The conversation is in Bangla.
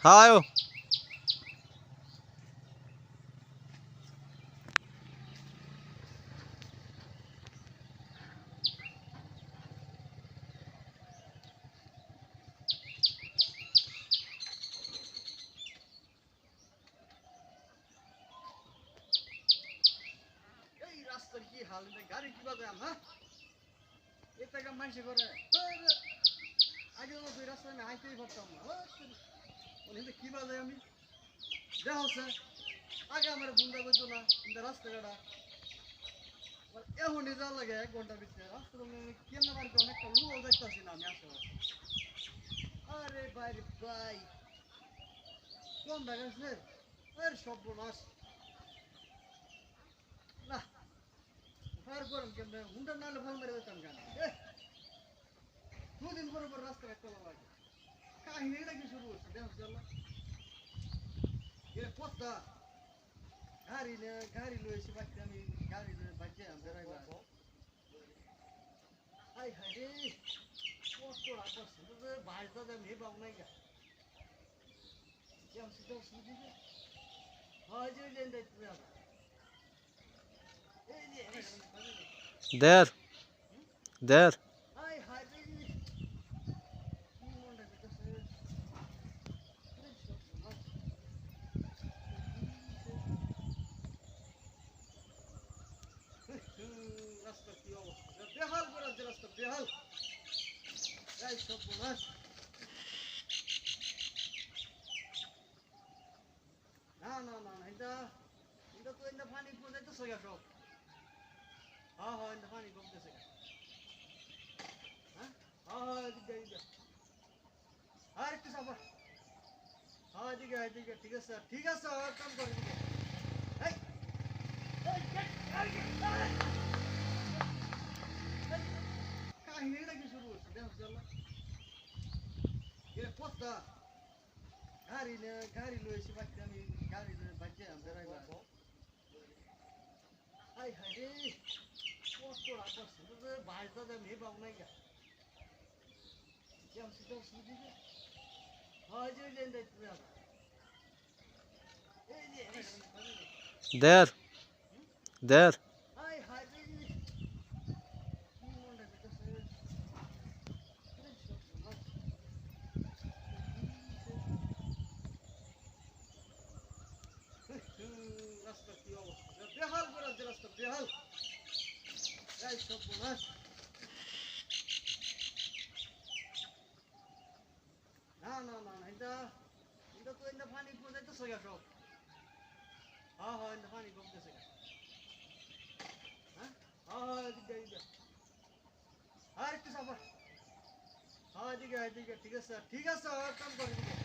हाँ आयो। রাস্তার কি হাল গাড়ি কি বাজে হ্যাঁ এটা কাম মানুষ করে আগে তো ওই রাস্তায় আমি হাইতেই পারতাম না ওখানে কি বাজে আমি দেখা হচ্ছে আগে আমার বুন্দা করতো না কিন্তু রাস্তাঘাটা এখনই যা লাগে 1 ঘন্টার ভিতরে রাস্তা কেন বাড়িতে অনেকটা লুও দেখতেছি না আমি আশেপাশে আরে ভাই রে ভাই কোন দেখাচ্ছে এর সর্বনাশ না ফায়ার করেন কেমন হুন্ডা নাহলে ফোন মেরে দিতাম কেন দুদিন পরে পর রাস্তা একটা লাগে কাহিনীটা কি শুরু হচ্ছে দেখো চলো এর পথটা গাড়ি লয়েছি বাচ্চা আমি গাড়ি লয়ে বাচ্চা বেড়াইবা আই হাই রে কষ্ট রাখছে ভাইটা আমি পাবো নাই গা যেমন সেটা শুনছি হয় যে দেখতে যাবে এই যে There, there. আই হাই রে কি মনটা করতেছে রাস্তা কি অবস্থা বেহাল করে আছে রাস্তা বেহাল এই সব বোনাস না না না না এটা এটা তো এটা পানি পড়ে যাইতেছে গা সব হ্যাঁ হ্যাঁ এটা পানি কমতেছে হ্যাঁ হ্যাঁ হ্যাঁ এদিকে আর একটু সাফা হ্যাঁ এদিকে ঠিক আছে ঠিক আছে কাম করে দিকে এই কাহিনীটা কি শুরু হচ্ছে দেখো চলো এর পথটা গাড়ি লয়েছি বাচ্চা আমি গাড়ি লয়ে বাচ্চা বেড়াইবা আই হাই রে কষ্ট রাখছে ভাইটা আমি পাবো নাই গা যেমন সেটা শুনছি হয় যে দেখতে যাবে এই যে There, there. আই হাই রে কি মনটা করতেছে রাস্তা কি অবস্থা বেহাল করে আছে রাস্তা বেহাল এই সব বোনাস না না না না এটা এটা তো এটা পানি পড়ে যাইতেছে গা সব হ্যাঁ হ্যাঁ এটা পানি কমতেছে গা হ্যাঁ হ্যাঁ হ্যাঁ এদিকে আর একটু সাফা হ্যাঁ এদিকে ঠিক আছে কাম করে দিকে